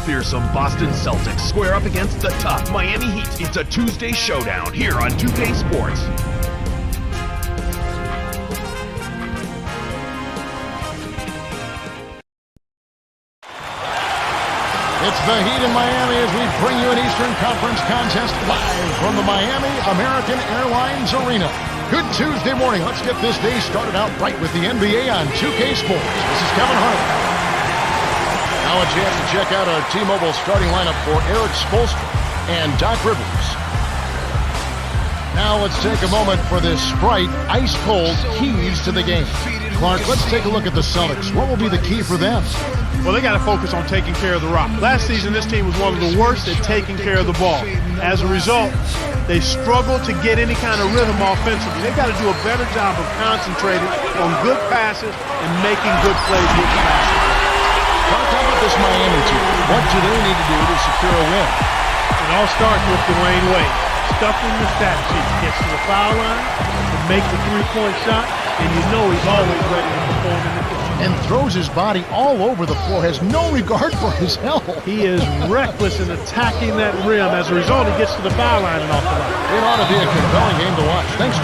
fearsome Boston Celtics square up against the tough Miami Heat. It's a Tuesday showdown here on 2K Sports. It's the Heat in Miami as we bring you an Eastern Conference contest live from the Miami American Airlines Arena. Good Tuesday morning. Let's get this day started out right with the NBA on 2K Sports. This is Kevin Harlan. Now a chance to check out our T-Mobile starting lineup for Eric Spoelstra and Doc Rivers. Now let's take a moment for this Sprite ice-cold keys to the game. Clark, let's take a look at the Celtics. What will be the key for them? Well, they got to focus on taking care of the rock. Last season, this team was one of the worst at taking care of the ball. As a result, they struggled to get any kind of rhythm offensively. They've got to do a better job of concentrating on good passes and making good plays with the basket. Talk about this Miami team. What do they need to do to secure a win? It all starts with Dwayne Wade. Stuffing the stat sheet. Gets to the foul line to make the three-point shot, and you know he's always ready to perform in the clutch. And throws his body all over the floor, has no regard for his health. He is reckless in attacking that rim. As a result, he gets to the foul line and off the line. It ought to be a compelling game to watch. Thanks.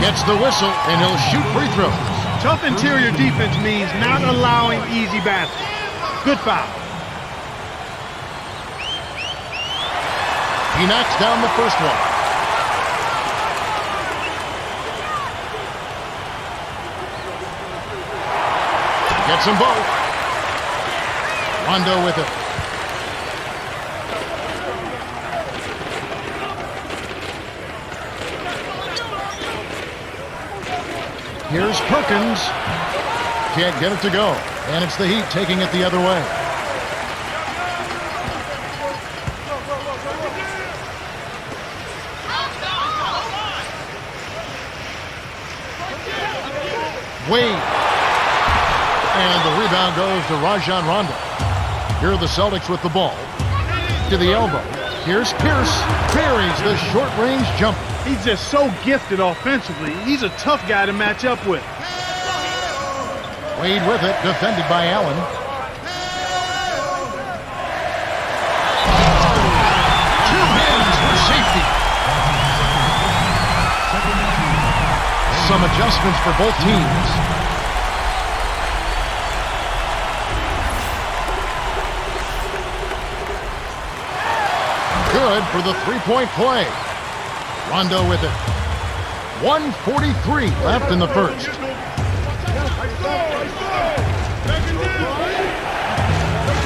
Gets the whistle, and he'll shoot free throws. Tough interior defense means not allowing easy baskets. Good foul. He knocks down the first one. Gets them both. Rondo with it. Here's Perkins. Can't get it to go. And it's the Heat taking it the other way. Wade. And the rebound goes to Rajon Rondo. Here are the Celtics with the ball. To the elbow. Here's Pierce. Buries the short-range jumper. He's just so gifted offensively. He's a tough guy to match up with. Wade with it, defended by Allen. Two hands for safety. Some adjustments for both teams. Good for the three-point play. Rondo with it. 1:43 left in the first.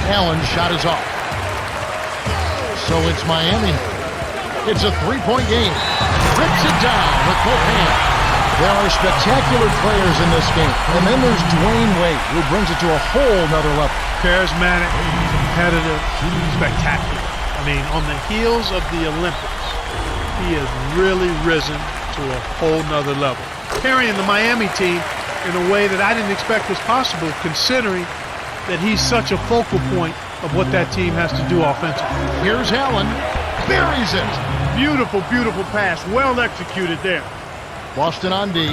Allen's shot is off. So it's Miami. It's a three-point game. Rips it down with both hands. There are spectacular players in this game. And then there's Dwayne Wade, who brings it to a whole nother level. Charismatic, competitive, spectacular. I mean, on the heels of the Olympics, he has really risen to a whole nother level. Carrying the Miami team in a way that I didn't expect was possible, considering that he's such a focal point of what that team has to do offensively. Here's Allen. Buries it. Beautiful, beautiful pass. Well executed there. Boston on D.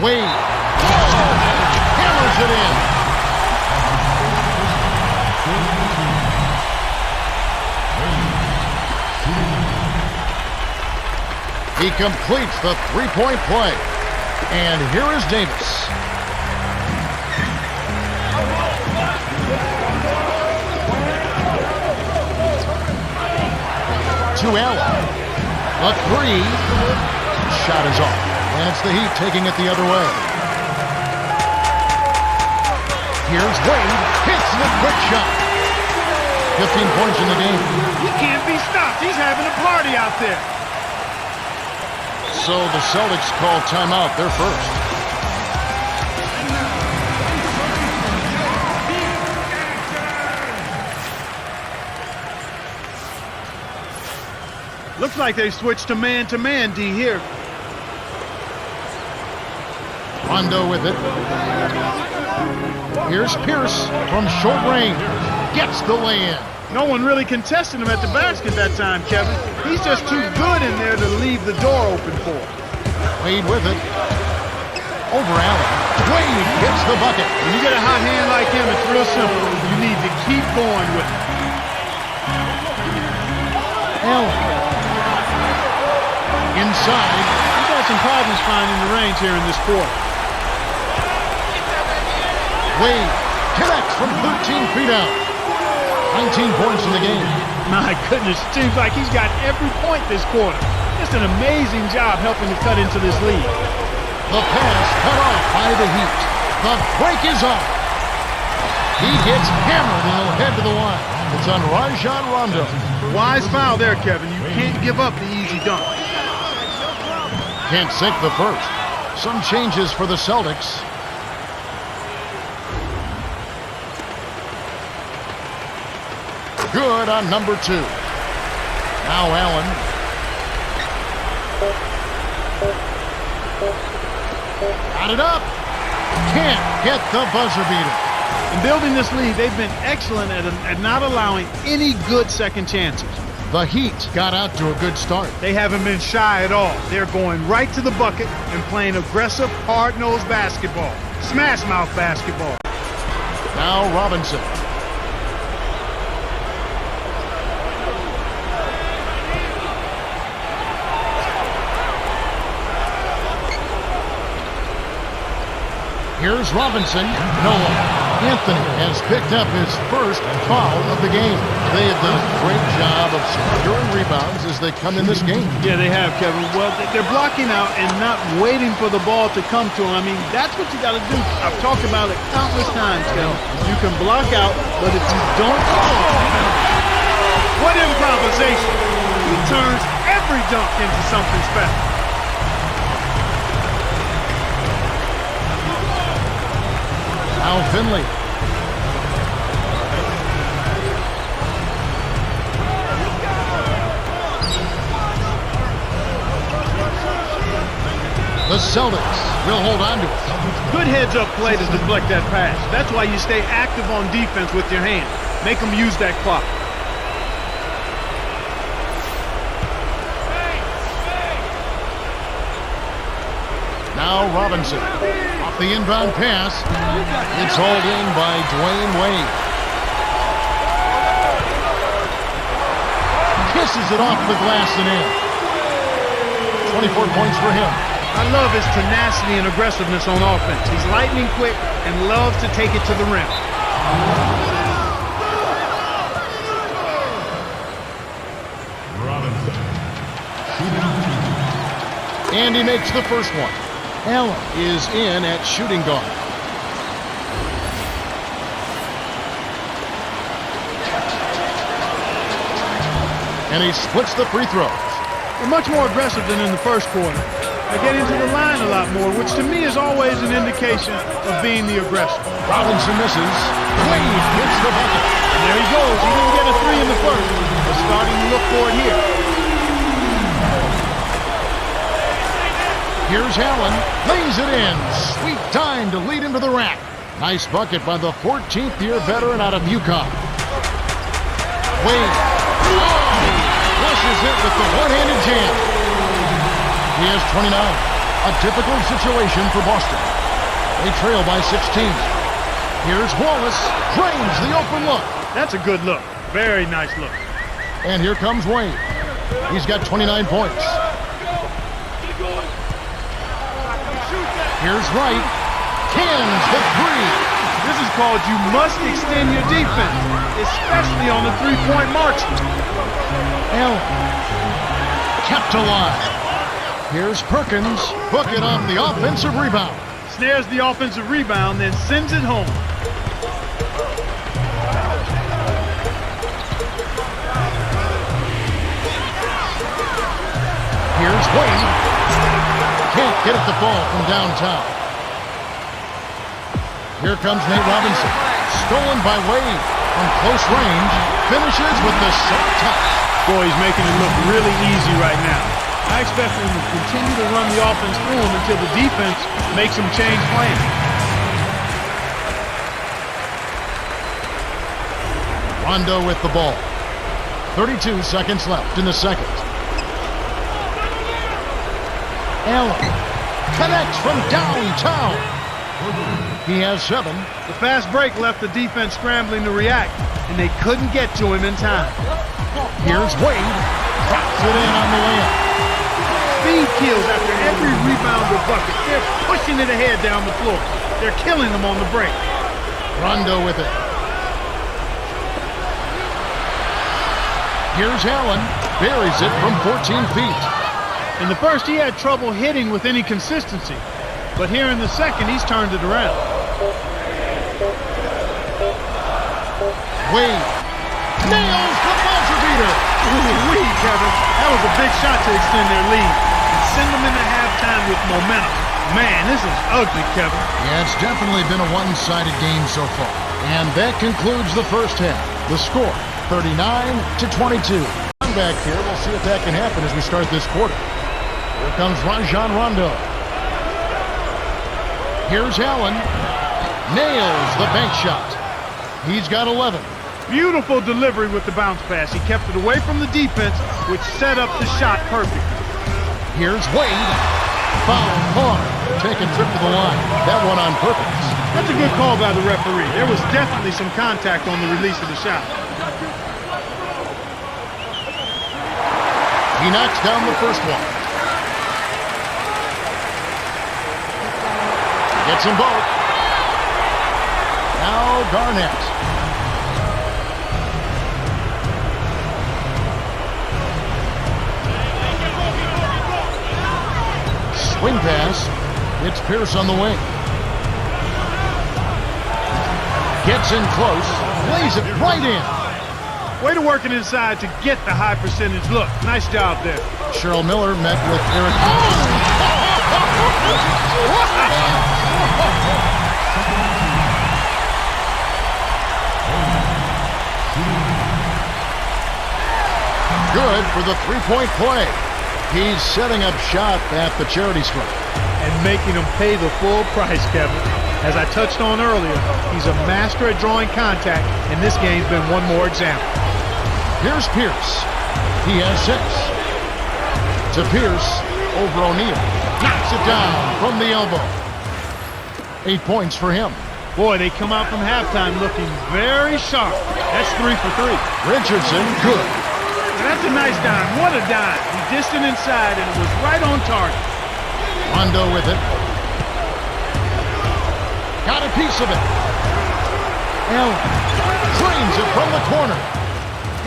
Wade. Hammers it in. He completes the three-point play. And here is Davis. To Allen. A three. Shot is off. And it's the Heat taking it the other way. Here's Wade. Hits the quick shot. 15 points in the game. He can't be stopped. He's having a party out there. So the Celtics call timeout. They're first. Looks like they switched to man-to-man, D, here. Rondo with it. Here's Pierce from short range. Gets the lay-in. No one really contested him at the basket that time, Kevin. He's just too good in there to leave the door open for. Wade with it. Over Allen. Wade gets the bucket. When you get a hot hand like him, it's real simple. You need to keep going with it. Allen. Inside. He's got some problems finding the range here in this quarter. Wade connects from 13 feet out. 19 points in the game. My goodness, it seems like he's got every point this quarter. Just an amazing job helping to cut into this lead. The pass cut off by the Heat. The break is up. He gets hammered and he'll head to the line. It's on Rajon Rondo. Wise foul there, Kevin. You can't give up the easy dunk. Can't sink the first. Some changes for the Celtics. Good on number 2. Now Allen. Got it up. Can't get the buzzer beater. In building this lead, they've been excellent at not allowing any good second chances. The Heat got out to a good start. They haven't been shy at all. They're going right to the bucket and playing aggressive, hard-nosed basketball. Smash-mouth basketball. Now Robinson. Here's Robinson. Noah. Anthony has picked up his first foul of the game. They have done a great job of securing rebounds as they come in this game. Yeah, they have, Kevin. Well, they're blocking out and not waiting for the ball to come to them. I mean, that's what you got to do. I've talked about it countless times, Kevin. You can block out, but if you don't... What improvisation! He turns every dunk into something special. Now Finley. The Celtics will hold on to it. Good heads-up play to deflect that pass. That's why you stay active on defense with your hands. Make them use that clock. Now Robinson. Off the inbound pass. It's hauled in by Dwayne Wade. Kisses it off the glass and in. 24 points for him. I love his tenacity and aggressiveness on offense. He's lightning quick and loves to take it to the rim. And he makes the first one. Allen is in at shooting guard. And he splits the free throws. They're much more aggressive than in the first quarter. They get into the line a lot more, which to me is always an indication of being the aggressor. Robinson misses. Wade gets the bucket. And there he goes. He didn't get a three in the first. They're starting to look for it here. Here's Allen. Lays it in. Sweet time to lead into the rack. Nice bucket by the 14th-year veteran out of UConn. Wade. Flushes it with the one-handed jam. He has 29. A difficult situation for Boston. They trail by 16. Here's Wallace. Drains the open look. That's a good look. Very nice look. And here comes Wade. He's got 29 points. Here's Wright. Cans the three. This is called you must extend your defense, especially on the three-point margin. Allen. Kept alive. Here's Perkins. Bucket off the offensive rebound. Snares the offensive rebound, then sends it home. Here's Wade. Can't get at the ball from downtown. Here comes Nate Robinson. Stolen by Wade. From close range. Finishes with the soft touch. Boy, he's making it look really easy right now. I expect them to continue to run the offense through him until the defense makes him change plans. Rondo with the ball. 32 seconds left in the second. Allen Connects from downtown. He has 7. The fast break left the defense scrambling to react, and they couldn't get to him in time. Here's Wade. Drops it in on the layup. Speed kills after every rebound or bucket. They're pushing it ahead down the floor. They're killing them on the break. Rondo with it. Here's Allen. Buries it from 14 feet. In the first, he had trouble hitting with any consistency. But here in the second, he's turned it around. Wade nails the buzzer beater. Ooh-wee, Kevin. That was a big shot to extend their lead and send them into halftime with momentum. Man, this is ugly, Kevin. Yeah, it's definitely been a one-sided game so far. And that concludes the first half. The score, 39-22. I'm back here. We'll see if that can happen as we start this quarter. Here comes Rajon Rondo. Here's Allen. Nails the bank shot. He's got 11. Beautiful delivery with the bounce pass. He kept it away from the defense, which set up the shot perfect. Here's Wade. Foul hard. Taking trip to the line. That one on purpose. That's a good call by the referee. There was definitely some contact on the release of the shot. He knocks down the first one. Gets them both. Now Garnett. Swing pass. It's Pierce on the wing. Gets in close. Lays it right in. Way to work it inside to get the high percentage look. Nice job there. Cheryl Miller met with Eric. Good for the three-point play. He's setting up shop at the charity stripe. And making them pay the full price, Kevin. As I touched on earlier, he's a master at drawing contact, and this game's been one more example. Here's Pierce. He has 6. To Pierce over O'Neal. Knocks it down from the elbow. 8 points for him. Boy, they come out from halftime looking very sharp. That's 3 for 3. Richardson, good. Now that's a nice dime. What a dime. He dished it inside, and it was right on target. Rondo with it. Got a piece of it. Allen drains it from the corner.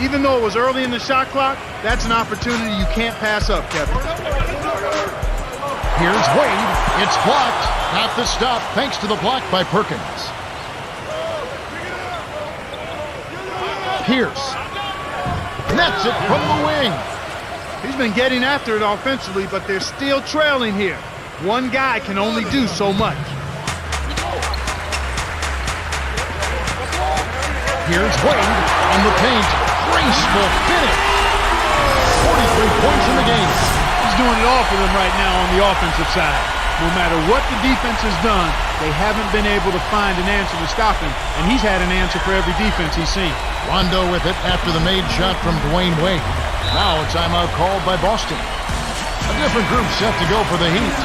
Even though it was early in the shot clock, that's an opportunity you can't pass up, Kevin. Here's Wade. It's blocked. Not the stop thanks to the block by Perkins. Pierce nets it from the wing. He's been getting after it offensively, but they're still trailing here. One guy can only do so much. Here's Wade on the paint. Graceful finish. 43 points in the game. He's doing it all for them right now on the offensive side. No matter what the defense has done, they haven't been able to find an answer to stop him, and he's had an answer for every defense he's seen. Rondo with it after the made shot from Dwayne Wade. Now a timeout called by Boston. A different group set to go for the Heat.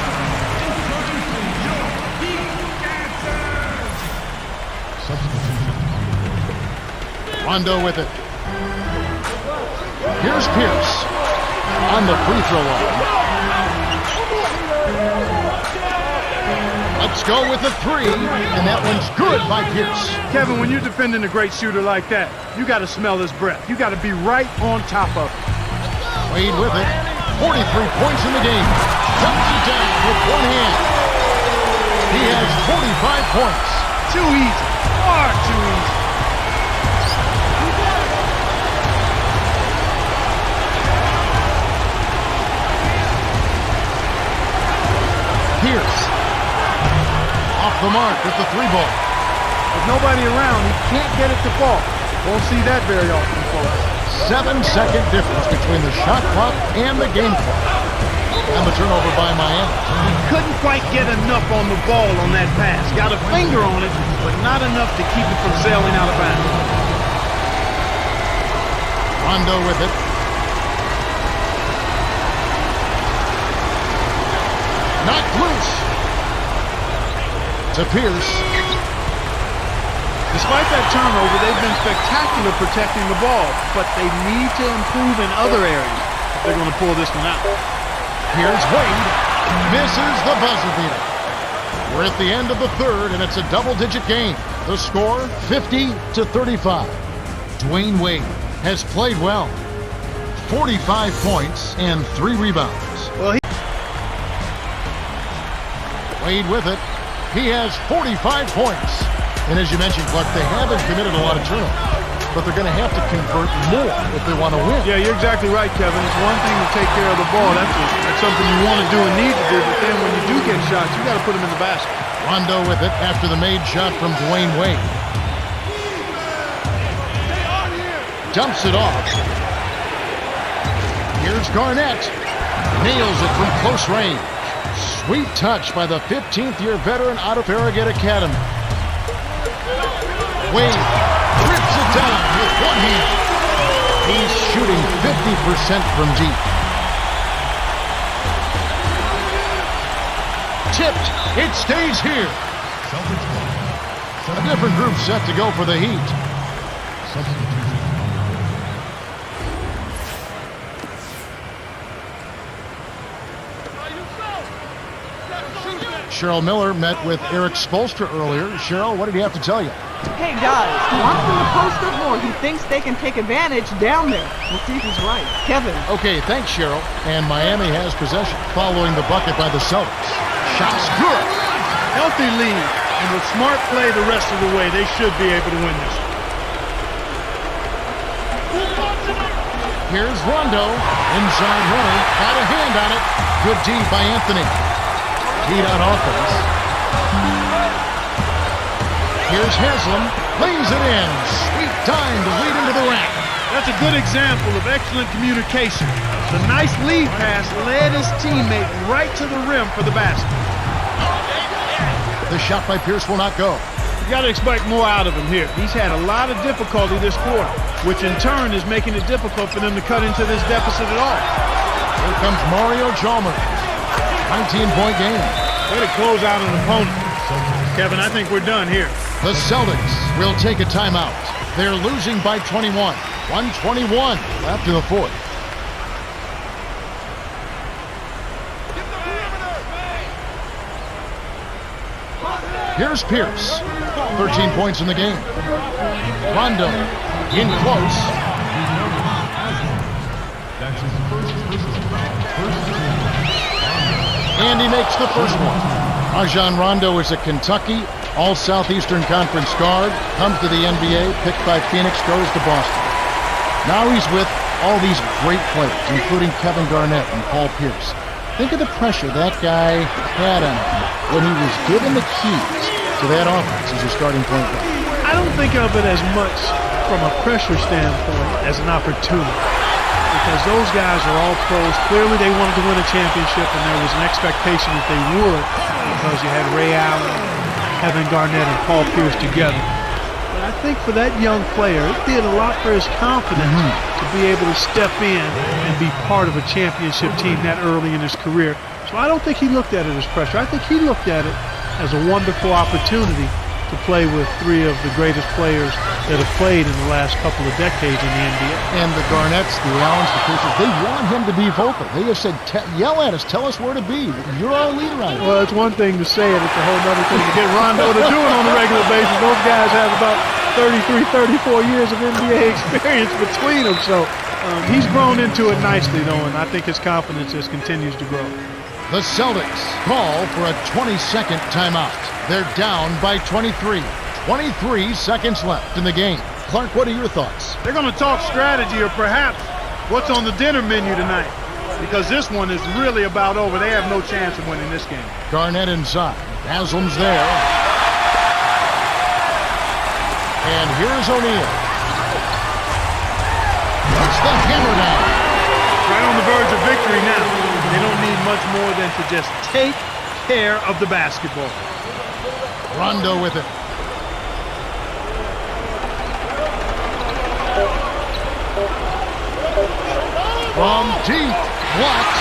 Rondo with it. Here's Pierce on the free throw line. Let's go with the 3, and that one's good by Pierce. Kevin, when you're defending a great shooter like that, you got to smell his breath. You got to be right on top of it. Wade with it. 43 points in the game. Dumps it down with one hand. He has 45 points. Too easy. Far too easy. Pierce off the mark with the 3 ball. With nobody around, he can't get it to fall. Won't see that very often, folks. 7-second difference between the shot clock and the game clock. And the turnover by Miami. He couldn't quite get enough on the ball on that pass. Got a finger on it, but not enough to keep it from sailing out of bounds. Rondo with it. Knocked Loose. To Pierce. Despite that turnover, they've been spectacular protecting the ball, but they need to improve in other areas if they're going to pull this one out. Here's Wade. Misses the buzzer beater. We're at the end of the third, and it's a double-digit game. The score, 50-35. Dwayne Wade has played well. 45 points and 3 rebounds. Well, Wade with it. He has 45 points. And as you mentioned, Clark, they haven't committed a lot of turnovers, but they're going to have to convert more if they want to win. yeah, you're exactly right, Kevin. It's one thing to take care of the ball. That's something you want to do and need to do, but then when you do get shots, you got to put them in the basket. Rondo with it after the made shot from Dwayne Wade. Dumps it off. Here's Garnett. Nails it from close range. Sweet touch by the 15th-year veteran out of Farragut Academy. Wade rips it down with one hand. He's shooting 50% from deep. Tipped. It stays here. A different group set to go for the Heat. Cheryl Miller met with Eric Spoelstra earlier. Cheryl, what did he have to tell you? Hey guys, he wants them to post up more. He thinks they can take advantage down there. We'll see if he's right. Kevin. Okay, thanks, Cheryl. And Miami has possession following the bucket by the Celtics. Shot's good. Healthy lead, and with smart play the rest of the way, they should be able to win this. Here's Rondo. Inside runner. Got a hand on it. Good D by Anthony. Heat on offense. Here's Haslam. Lays it in. Sweet time to lead into the rack. That's a good example of excellent communication. The nice lead pass led his teammate right to the rim for the basket. The shot by Pierce will not go. You got to expect more out of him here. He's had a lot of difficulty this quarter, which in turn is making it difficult for them to cut into this deficit at all. Here comes Mario Chalmers. 19-point game. Way to close out an opponent. Kevin, I think we're done here. The Celtics will take a timeout. They're losing by 21. 1:21 left in the fourth. Here's Pierce. 13 points in the game. Rondo in close. And he makes the first one. Rajon Rondo is a Kentucky All-Southeastern Conference guard. Comes to the NBA, picked by Phoenix, goes to Boston. Now he's with all these great players, including Kevin Garnett and Paul Pierce. Think of the pressure that guy had on him when he was given the keys to that offense as a starting point guard. I don't think of it as much from a pressure standpoint as an opportunity, because those guys are all pros. Clearly they wanted to win a championship, and there was an expectation that they would, because you had Ray Allen, Kevin Garnett, and Paul Pierce together. But I think for that young player, it did a lot for his confidence to be able to step in and be part of a championship team that early in his career. So I don't think he looked at it as pressure. I think he looked at it as a wonderful opportunity to play with three of the greatest players that have played in the last couple of decades in the NBA. And the Garnetts, the Allens, the Pierces, they want him to be vocal. They have said, yell at us, tell us where to be. You're our leader out here. Well, it's one thing to say it, it's a whole other thing to get Rondo to do it on a regular basis. Those guys have about 33, 34 years of NBA experience between them. So he's grown into it nicely, though, and I think his confidence just continues to grow. The Celtics call for a 20-second timeout. They're down by 23. 23 seconds left in the game. Clark, what are your thoughts? They're going to talk strategy, or perhaps what's on the dinner menu tonight, because this one is really about over. They have no chance of winning this game. Garnett inside. Haslam's there. And here's O'Neal. Puts the hammer down. Right on the verge of victory now. They don't need much more than to just take care of the basketball. Rondo with it. From deep, blocked.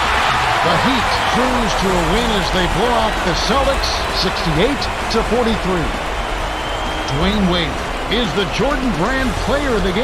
The Heat cruise to a win as they blow out the Celtics 68-43. Dwayne Wade is the Jordan Brand player of the game.